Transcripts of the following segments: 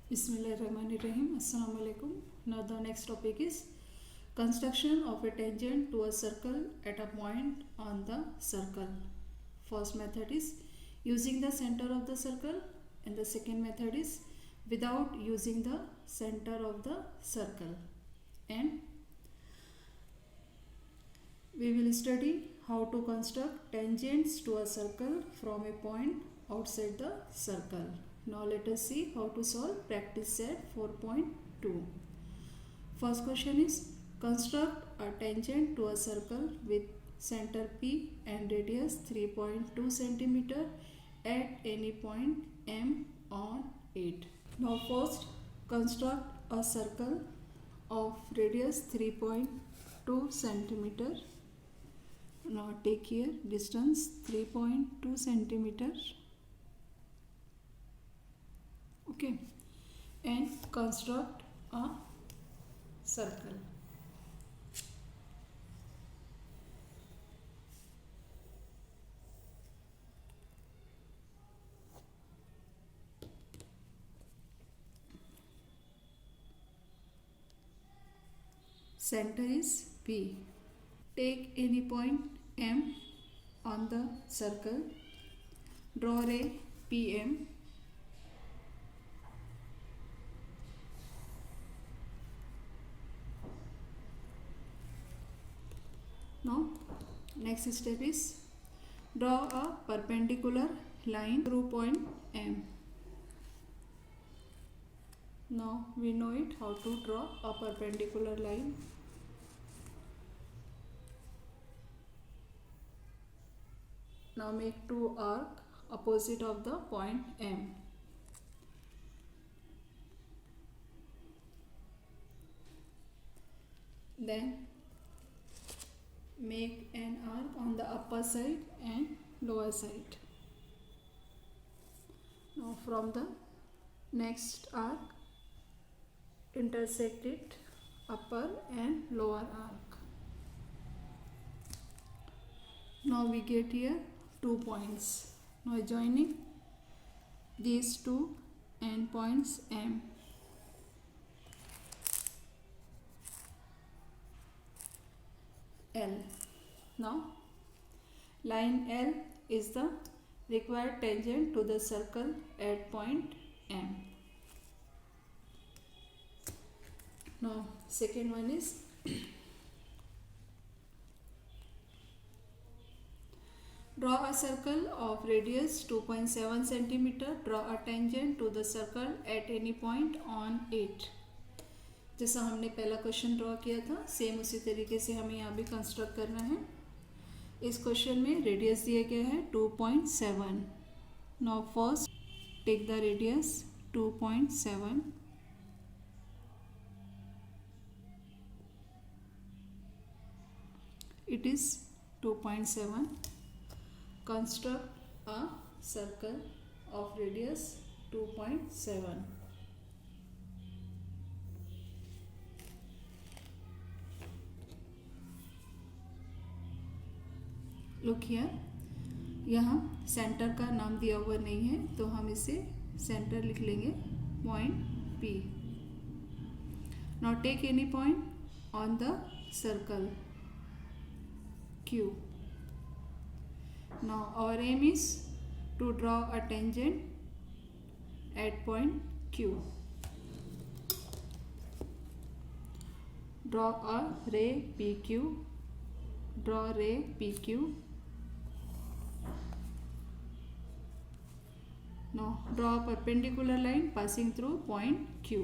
Bismillahirrahmanirrahim. Assalamu alaikum. Now the next topic is construction of a tangent to a circle at a point on the circle. First method is using the center of the circle, and the second method is without using the center of the circle. And we will study how to construct tangents to a circle from a point outside the circle. Now let us see how to solve practice set 4.2. First question is construct a tangent to a circle with center P and radius 3.2 cm at any point M on it. Now first construct a circle of radius 3.2 cm. Now take here distance 3.2 cm. Okay, and construct a circle. Center is P. Take any point M on the circle. Draw a PM. Now next step is draw a perpendicular line through point M. Now we know it how to draw a perpendicular line. Now make two arcs opposite of the point M. Then make an arc on the upper side and lower side. Now from the next arc intersect it upper and lower arc. Now we get here 2 points. Now joining these two endpoints M. L. Now line L is the required tangent to the circle at point M. Now second one is draw a circle of radius 2.7 cm. Draw a tangent to the circle at any point on it. जैसा हमने पहला question draw किया था same उसी तरीके से हमें यहाँ भी कंस्ट्रक्ट करना है. इस क्वेश्चन में रेडियस दिया गया है 2.7. Now first take the radius 2.7. It is 2.7. Construct a circle of radius 2.7. Look here, यहाँ सेंटर का नाम दिया हुआ नहीं है तो हम इसे सेंटर लिख लेंगे point P. Now take any point on the circle Q. Now our aim is to draw a tangent at point Q. Draw a ray PQ. Draw ray PQ. Now draw a perpendicular line passing through point Q.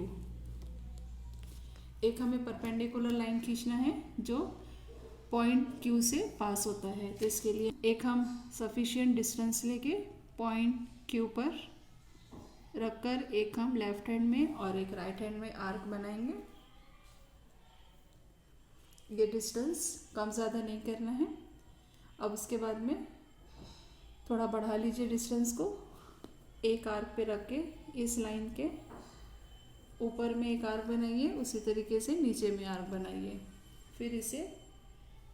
एक हमें perpendicular line खींचना है जो point Q से पास होता है. तो इसके लिए एक हम सफिशिएंट डिस्टेंस लेके पॉइंट Q पर रखकर एक हम लेफ्ट हैंड में और एक राइट हैंड में आर्क बनाएंगे. ये डिस्टेंस कम ज़्यादा नहीं करना है. अब उसके बाद में थोड़ा बढ़ा लीजिए डिस्टेंस को. एक आर्क पे रख के इस लाइन के ऊपर में एक आर्क बनाइए, उसी तरीके से नीचे में आर्क बनाइए. फिर इसे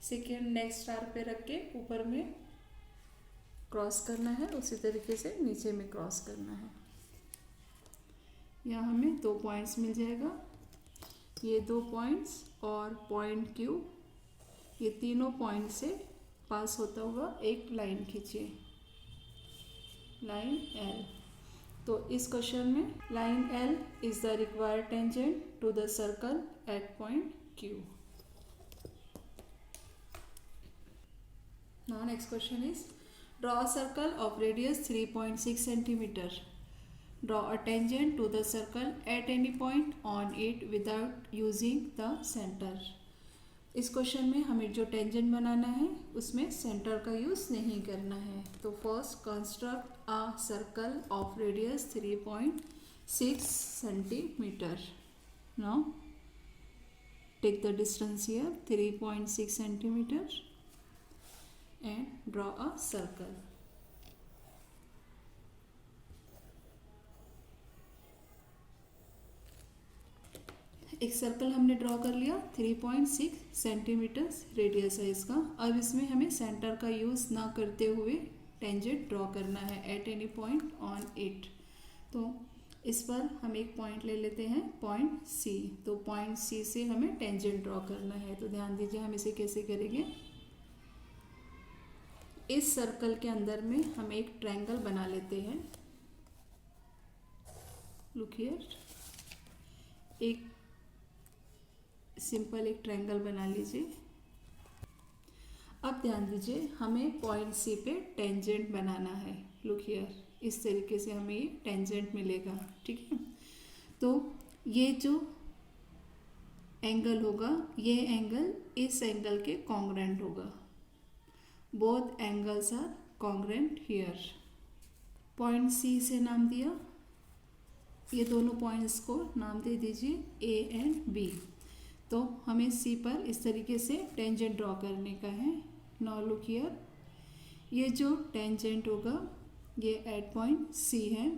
सेकेंड नेक्स्ट आर्क पे रख के ऊपर में क्रॉस करना है, उसी तरीके से नीचे में क्रॉस करना है. यहाँ हमें 2 पॉइंट्स मिल जाएगा, ये 2 पॉइंट्स और पॉइंट Q, ये तीनों पॉइंट से पास होता हुआ एक लाइन खींचिए, लाइन L। तो इस क्वेश्चन में line L is the required tangent to the circle at point Q। Now next question is, draw a circle of radius 3.6 cm. Draw a tangent to the circle at any point on it without using the center. इस question में हमें जो tangent बनाना है उसमें centre का use नहीं करना है। तो first construct a circle of radius 3.6 cm. Now take the distance here 3.6 cm and draw a circle. एक सर्कल हमने ड्रॉ कर लिया, 3.6 सेंटीमीटर्स रेडियस है इसका। अब इसमें हमें सेंटर का यूज़ ना करते हुए टेंजेंट ड्रॉ करना है at any point on it. तो इस पर हम एक पॉइंट ले लेते हैं, पॉइंट C। तो पॉइंट C से हमें टेंजेंट ड्रॉ करना है। तो ध्यान दीजिए हम इसे कैसे करेंगे। इस सर्कल के अंदर में हम एक ट्रायंगल बना लेते हैं। लुक हियर, एक सिंपल एक ट्रायंगल बना लीजिए। अब ध्यान दीजिए हमें पॉइंट C पे टेंजेंट बनाना है। लुक हियर, इस तरीके से हमें ये टेंजेंट मिलेगा, ठीक है। तो ये जो एंगल होगा, ये एंगल इस एंगल के कॉन्ग्रेंट होगा। Both angles are congruent here. Point C से नाम दिया, ये दोनों पॉइंट्स को नाम दे दीजिए A एंड B। तो हमें C पर इस तरीके से टेंजेंट ड्रॉ करने का है। नाउ लुक हियर, ये जो टेंजेंट होगा ये एट पॉइंट C है,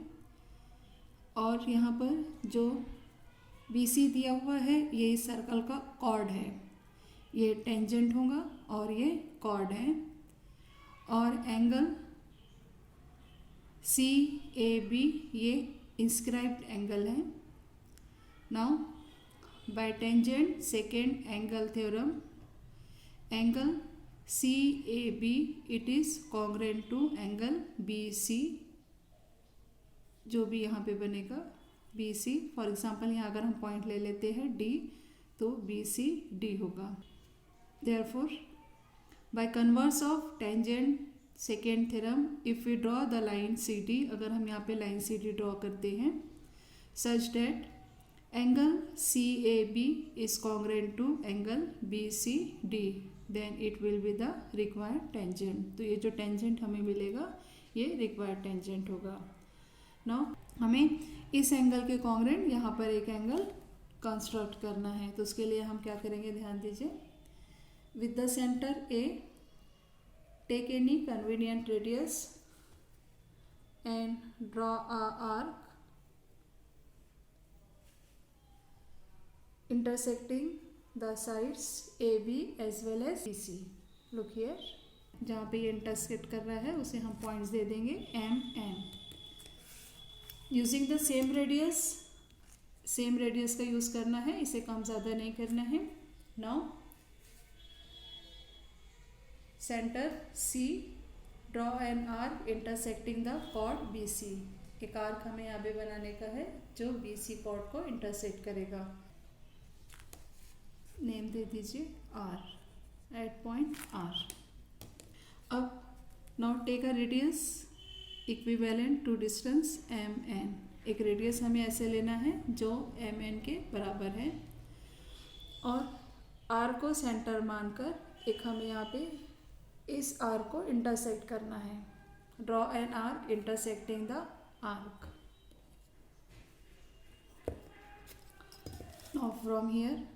और यहाँ पर जो BC दिया हुआ है ये इस सर्कल का कॉर्ड है। ये टेंजेंट होगा और ये कॉर्ड है, और एंगल CAB ये इंस्क्राइब्ड एंगल है। Now by tangent secant angle theorem, angle CAB it is congruent to angle BC, जो भी यहाँ पे बनेगा BC। फॉर एग्जांपल यहाँ अगर हम पॉइंट ले लेते हैं D, तो BC D होगा। Therefore by converse of tangent secant theorem, if we draw the line CD, अगर हम यहाँ पे लाइन CD ड्रॉ करते हैं such that angle CAB is congruent to angle BCD, then it will be the required tangent। तो ये जो tangent हमें मिलेगा ये रिक्वायर्ड टेंजेंट होगा। नाउ हमें इस एंगल के कॉन्ग्रेंट यहाँ पर एक एंगल कंस्ट्रक्ट करना है। तो उसके लिए हम क्या करेंगे, ध्यान दीजिए। With the centre A, take any convenient radius and draw a arc intersecting the sides AB as well as BC। Look here, जहाँ पे ये इंटरसेक्ट कर रहा है उसे हम पॉइंट्स दे देंगे M N। Using the same radius का यूज़ करना है, इसे कम ज़्यादा नहीं करना है। Now centre C, draw an arc intersecting the chord BC। एक आर्क हमें यहाँ पे बनाने का है जो BC कॉर्ड को इंटरसेक्ट करेगा। नेम दे दीजिए R, एट पॉइंट R। अब now take a radius equivalent to distance MN। एक रेडियस हमें ऐसे लेना है जो MN के बराबर है, और R को सेंटर मानकर एक हमें यहाँ पे इस R को इंटरसेक्ट करना है। Draw an arc intersecting the arc. Now from here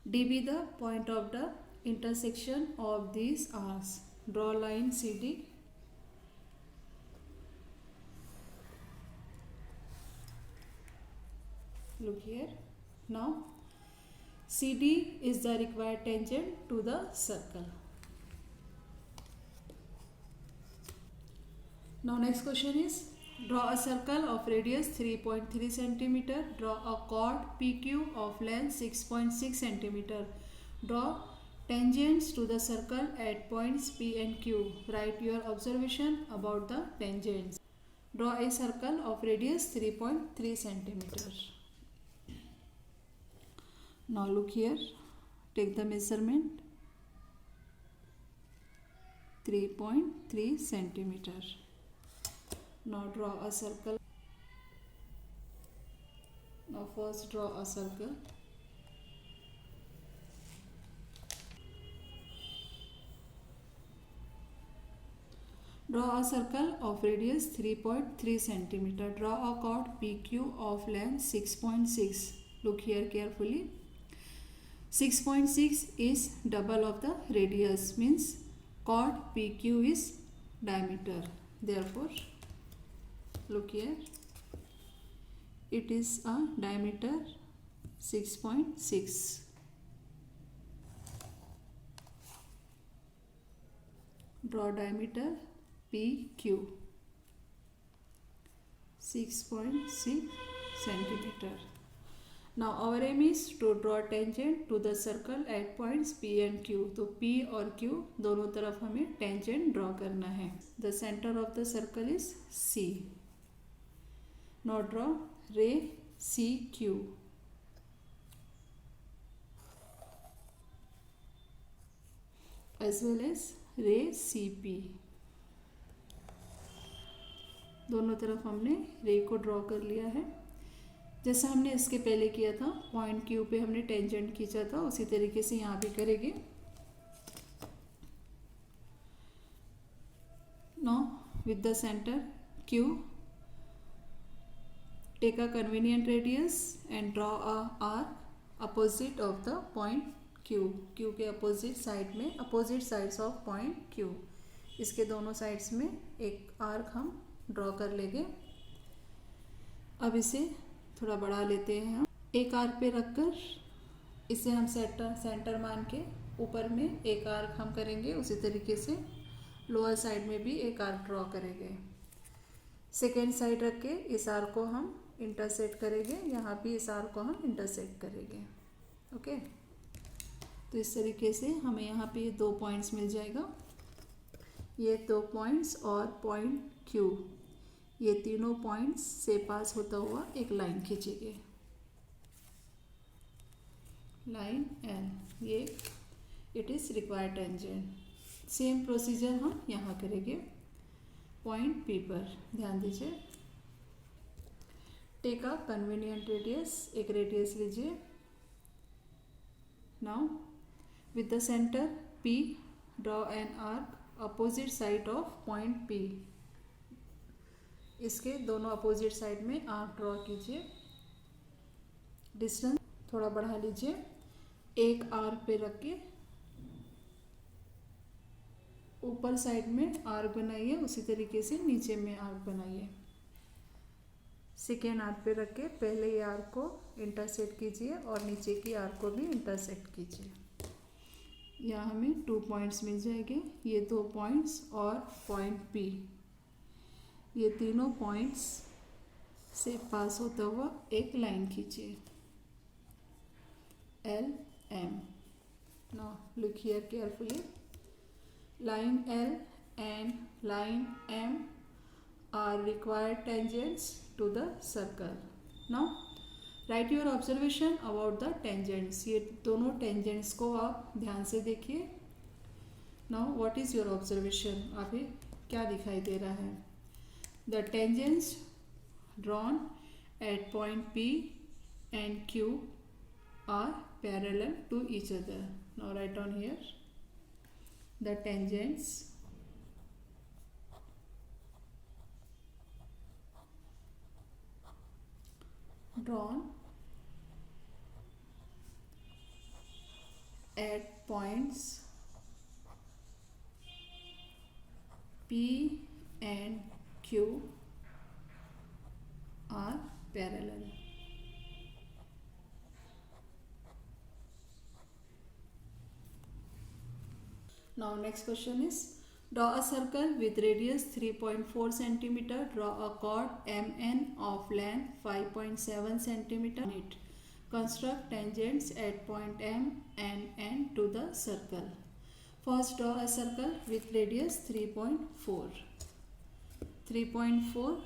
D be the point of the intersection of these arcs. Draw line CD. Look here. Now CD is the required tangent to the circle. Now next question is, Draw a circle of radius 3.3 cm. Draw a chord PQ of length 6.6 cm. Draw tangents to the circle at points P and Q. Write your observation about the tangents. Draw a circle of radius 3.3 cm. Now look here. Take the measurement. 3.3 centimeter. Now draw a circle. Now first draw a circle. Draw a circle of radius 3.3 centimeter. Draw a chord PQ of length 6.6. Look here carefully. 6.6 is double of the radius, means chord PQ is diameter. Therefore, look here, it is a diameter 6.6. Draw diameter PQ 6.6 centimeter. Now our aim is to draw tangent to the circle at points P and Q. तो P और Q दोनों तरफ हमें tangent draw करना है. The center of the circle is C. Now draw ray CQ. As well as ray CP. दोनों तरफ हमने रे को ड्रॉ कर लिया है. जैसा हमने इसके पहले किया था, पॉइंट क्यू पे हमने टेंजेंट खींचा था, उसी तरीके से यहाँ भी करेंगे. Now with the centre Q, take a convenient radius and draw a arc opposite of the point Q. Q के अपोजिट साइड में, opposite sides of point Q, इसके दोनों साइड्स में एक आर्क हम ड्रॉ कर लेंगे. अब इसे थोड़ा बढ़ा लेते हैं. हम एक आर्क पे रखकर इसे हम सेंटर मान के ऊपर में एक आर्क हम करेंगे. उसी तरीके से लोअर साइड में भी एक आर्क ड्रॉ करेंगे. सेकेंड साइड रख के इस आर्क को हम इंटरसेक्ट करेंगे. यहाँ भी इस आर्क को हम इंटरसेक्ट करेंगे. ओके, तो इस तरीके से हमें यहाँ पे 2 पॉइंट्स मिल जाएगा. ये 2 पॉइंट्स और पॉइंट क्यू, ये तीनों पॉइंट्स से पास होता हुआ एक लाइन खींचेंगे. लाइन एल, ये it is required tangent. Same procedure हम यहाँ करेंगे. पॉइंट पी पर ध्यान दीजिए. टेक अ कन्वीनियंट रेडियस, एक रेडियस लीजिए. Now with the centre P, draw an arc opposite side of point P. इसके दोनों अपोजिट साइड में आर्क ड्रॉ कीजिए. डिस्टेंस थोड़ा बढ़ा लीजिए. एक आर्क पे रख के ऊपर साइड में आर्क बनाइए, उसी तरीके से नीचे में आर्क बनाइए. सेकेंड आर्क पे रख के पहले ये आर्क को इंटरसेक्ट कीजिए और नीचे की आर्क को भी इंटरसेक्ट कीजिए. यहाँ हमें 2 पॉइंट्स मिल जाएंगे. ये 2 पॉइंट्स और पॉइंट पी, ये तीनों पॉइंट्स से पास होता हुआ एक लाइन खींचिए. L M. Now look here carefully. Line L and line M are required tangents to the circle. Now write your observation about the tangents. ये दोनों टेंजेंट्स को आप ध्यान से देखिए. Now what is your observation? अभी क्या दिखाई दे रहा है? The tangents drawn at point P and Q are parallel to each other. Now write down here. The tangents drawn at points P and Q are parallel. Now next question is, Draw a circle with radius 3.4 cm. Draw a chord MN of length 5.7 cm on it. Construct tangents at point M and N to the circle. First draw a circle with radius 3.4. 3.4.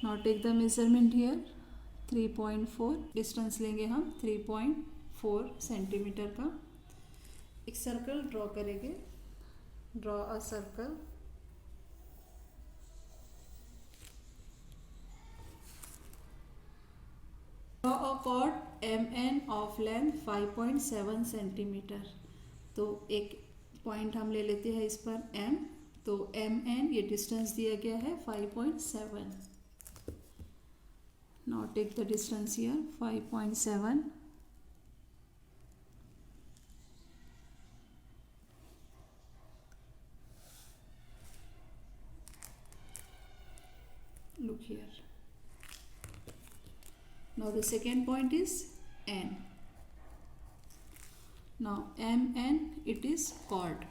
Now take the measurement here. 3.4 distance लेंगे हम 3.4 centimetre का. एक circle draw करेंगे. Draw a circle. Draw a cord MN of length 5.7 centimetre. तो एक point हम ले लेते हैं इस पर M. तो MN ये डिस्टेंस दिया गया है 5.7. Now take the distance here 5.7. Look here. Now the second point is N. Now MN it is chord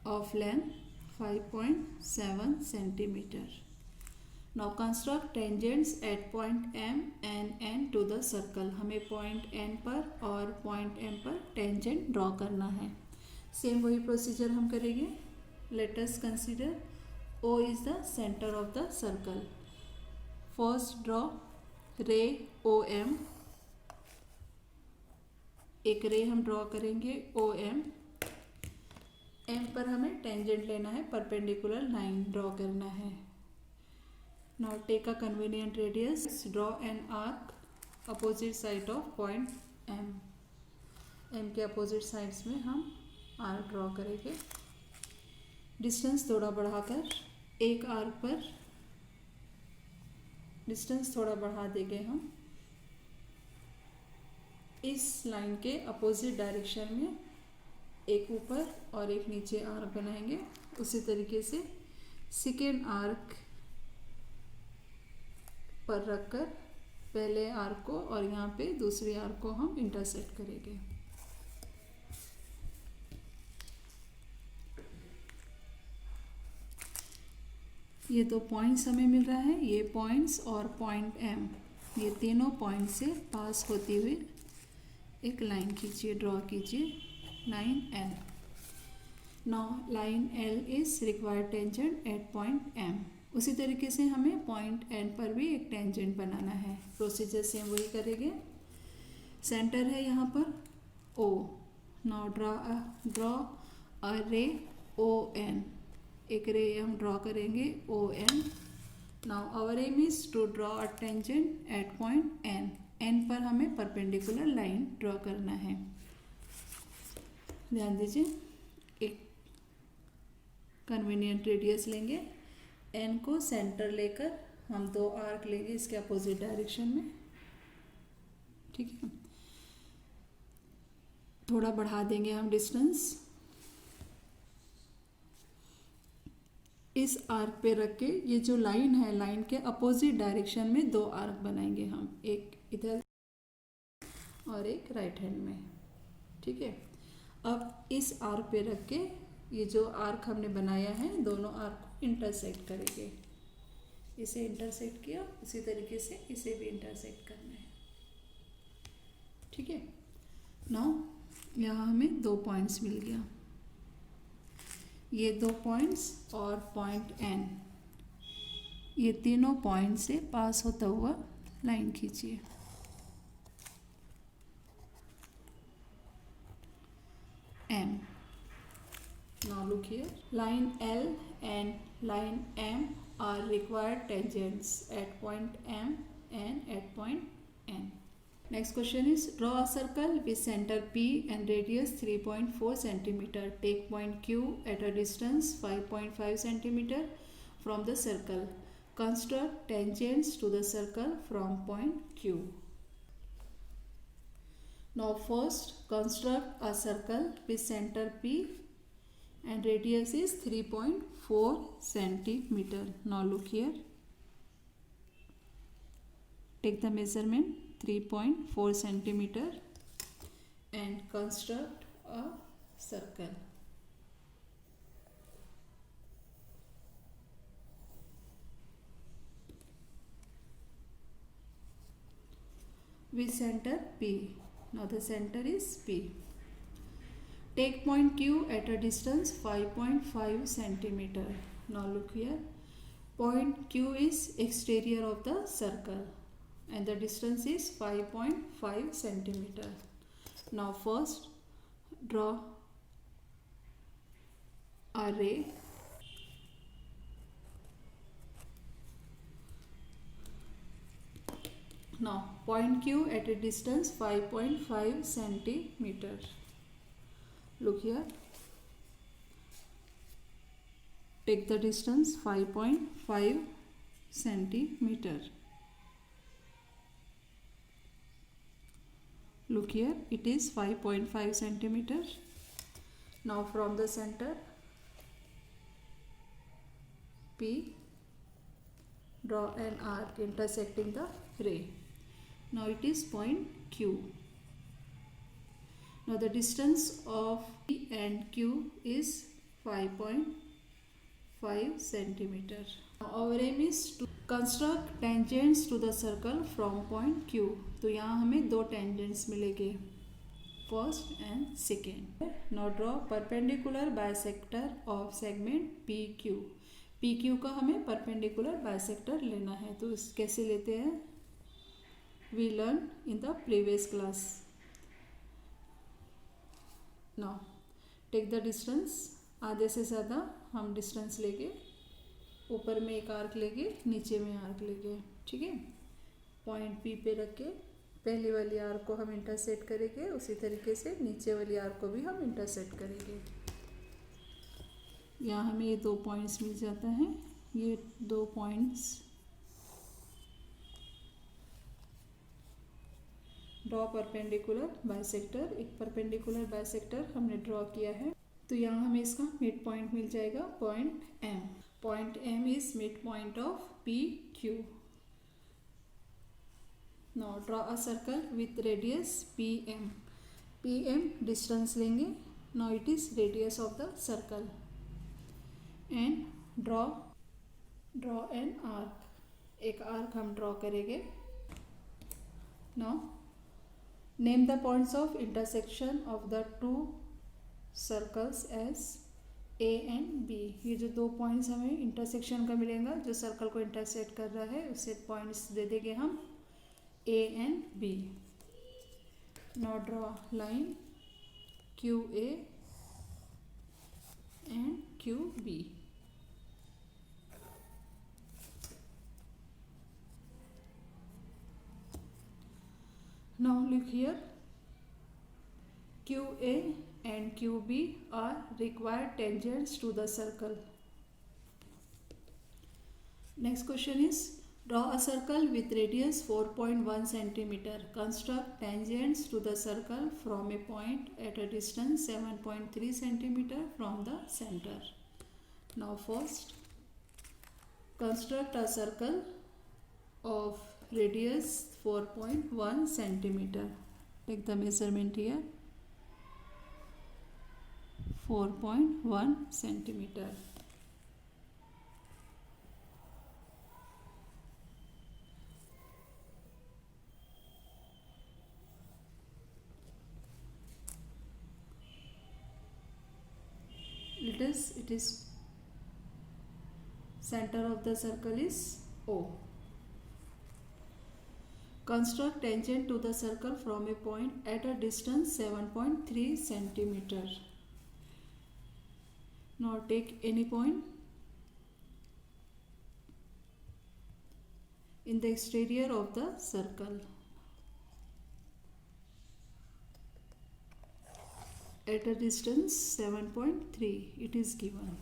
of length 5.7 centimeter. Now construct tangents at point M and N to the circle. हमें point N पर और point M पर tangent draw करना है. Same वही procedure हम करेंगे. Let us consider O is the center of the circle. First draw ray OM. एक रे हम ड्रॉ करेंगे OM. M पर हमें टेंजेंट लेना है, परपेंडिकुलर लाइन ड्रॉ करना है. Now take a convenient radius. Draw an arc opposite side of point M. M के opposite sides में हम arc ड्रॉ करेंगे. डिस्टेंस थोड़ा बढ़ाकर एक आर्क पर डिस्टेंस थोड़ा बढ़ा देंगे हम. इस लाइन के अपोजिट डायरेक्शन में एक ऊपर और एक नीचे आर्क बनाएंगे. उसी तरीके से सेकेंड आर्क पर रखकर पहले आर्क को और यहाँ पे दूसरी आर्क को हम इंटरसेक्ट करेंगे. ये दो पॉइंट्स हमें मिल रहा है. ये पॉइंट्स और पॉइंट M, ये तीनों पॉइंट से पास होती हुई एक लाइन खींचिए, ड्रॉ कीजिए. Line L. Now line L is required tangent at point M. उसी तरीके से हमें पॉइंट N पर भी एक टेंजेंट बनाना है. प्रोसीजर सेम वही करेंगे. सेंटर है यहाँ पर O. नाउ ड्रॉ अ रे ON. एक रे हम ड्रॉ करेंगे ON. Now our aim is to draw a tangent at point N. N पर हमें परपेंडिकुलर लाइन ड्रॉ करना है. ध्यान दीजिए. एक कन्वीनियंट रेडियस लेंगे. N को सेंटर लेकर हम दो आर्क लेंगे इसके अपोजिट डायरेक्शन में. ठीक है. थोड़ा बढ़ा देंगे हम डिस्टेंस. इस आर्क पे रख के ये जो लाइन है, लाइन के अपोजिट डायरेक्शन में दो आर्क बनाएंगे हम. एक इधर और एक राइट हैंड में. ठीक है. अब इस आर्क पे रख के ये जो आर्क हमने बनाया है, दोनों आर्क को इंटरसेक्ट करेंगे. इसे इंटरसेक्ट किया, उसी तरीके से इसे भी इंटरसेक्ट करना है. ठीक है. नाउ यहाँ हमें दो पॉइंट्स मिल गया. ये दो पॉइंट्स और पॉइंट N, ये तीनों पॉइंट से पास होता हुआ line खींचिए. M. Now look here. Line L and line M are required tangents at point M and at point N. Next question is draw a circle with center P and radius 3.4 centimeter. Take point Q at a distance 5.5 centimeter from the circle. Construct tangents to the circle from point Q. Now first construct a circle with center P and radius is 3.4 centimeter. Now look here. Take the measurement 3.4 centimeter and construct a circle. With center P. Now the center is P. Take point Q at a distance 5.5 centimeter. Now look here. Point Q is exterior of the circle and the distance is 5.5 centimeter. Now first draw a ray. Now point Q at a distance 5.5 centimeter. Look here. Take the distance 5.5 centimeter. Look here, it is 5.5 centimeter. Now from the center P, draw an arc intersecting the ray. Now it is point Q. Now the distance of P and Q is 5.5 centimeter. Now our aim is to construct tangents to the circle from point Q. तो यहाँ हमें दो tangents मिलेंगे, first and second. Now draw perpendicular bisector of segment PQ. PQ का हमें perpendicular bisector लेना है, तो इस कैसे लेते हैं? We learned in the previous class. Now take the distance. आधे से ज़्यादा हम distance लेंगे, ऊपर में एक आर्क लेंगे, नीचे में आर्क लेंगे, ठीक है? पॉइंट P पे रख के पहली वाली आर्क को हम इंटरसेक्ट करेंगे, उसी तरीके से नीचे वाली आर्क को भी हम इंटरसेक्ट करेंगे. यहाँ हमें ये दो पॉइंट्स मिल जाता है, ये दो पॉइंट्स. Draw perpendicular bisector. एक परपेंडिकुलर बाइसेक्टर हमने ड्रॉ किया है, तो यहाँ हमें इसका मिड पॉइंट मिल जाएगा, point M. Point M is mid point of PQ. Now draw a circle with radius PM. PM distance लेंगे. Now it is radius of the circle and draw an arc. एक arc हम draw करेंगे. Now name the points of intersection of the two circles as A and B. ये जो दो points हमें intersection का मिलेगा, जो सर्कल को इंटरसेक्ट कर रहा है, उसे पॉइंट्स दे देंगे हम A and B. Now draw line QA and QB. Now look here, QA and QB are required tangents to the circle. Next question is, draw a circle with radius 4.1 centimeter. Construct tangents to the circle from a point at a distance 7.3 centimeter from the center. Now first, construct a circle of radius 4.1 centimeter. Take the measurement here, 4.1 centimeter. It is center of the circle is O. Construct tangent to the circle from a point at a distance 7.3 centimeter. Now take any point in the exterior of the circle at a distance 7.3. It is given.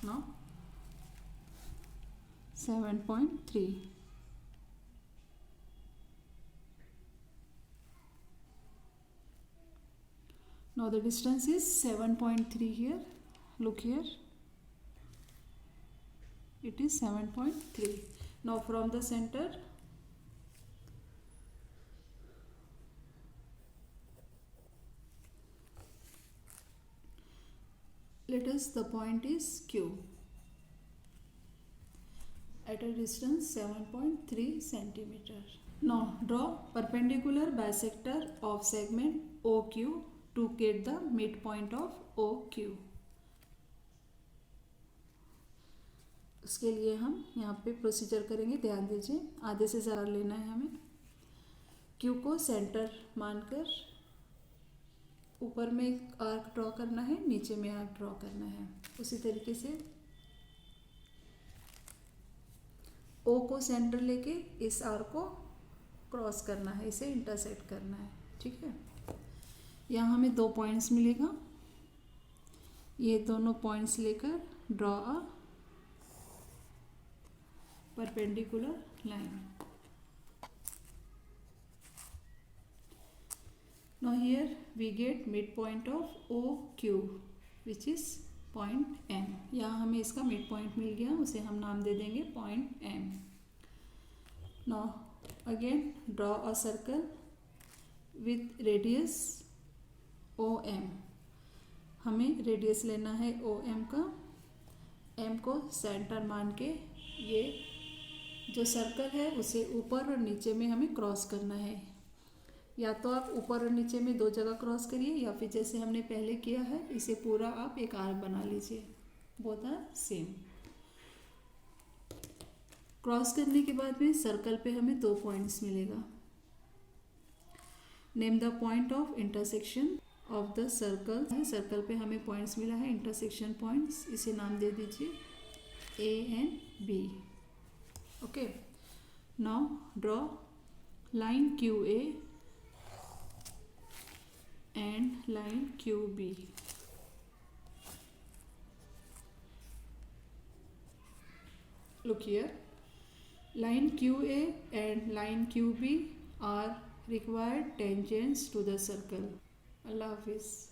Now 7.3. Now the distance is 7.3 here. Look here. It is 7.3. Now from the center, Let us the point is Q at a distance 7.3 centimeter. Now draw perpendicular bisector of segment OQ to get the midpoint of OQ. उसके लिए हम यहाँ पे procedure करेंगे, ध्यान दीजिए। आधे से ज़्यादा लेना है हमें। Q को सेंटर मानकर ऊपर में एक आर्क ड्रॉ करना है, नीचे में आर्क ड्रॉ करना है। उसी तरीके से O को सेंटर लेके इस आर्क को क्रॉस करना है, इसे इंटरसेक्ट करना है, ठीक है। यहाँ हमें 2 पॉइंट्स मिलेगा। ये दोनों पॉइंट्स लेकर draw a perpendicular line. Now here we get midpoint of OQ which is point M. यहाँ हमें इसका midpoint मिल गया, उसे हम नाम दे देंगे point M. Now again draw a circle with radius OM. हमें रेडियस लेना है OM का। M को सेंटर मान के ये जो सर्कल है उसे ऊपर और नीचे में हमें क्रॉस करना है। या तो आप ऊपर और नीचे में 2 जगह क्रॉस करिए, या फिर जैसे हमने पहले किया है इसे पूरा आप एक आर्क बना लीजिए। Both are same. क्रॉस करने के बाद में सर्कल पे हमें 2 पॉइंट्स मिलेगा। Name the point of intersection of the circle. Circle पे हमें पॉइंट्स मिला है, इंटरसेक्शन पॉइंट्स, इसे नाम दे दीजिए A and B. Okay, now draw line QA and line QB. Look here, line QA and line QB are required tangents to the circle. Allah Hafiz.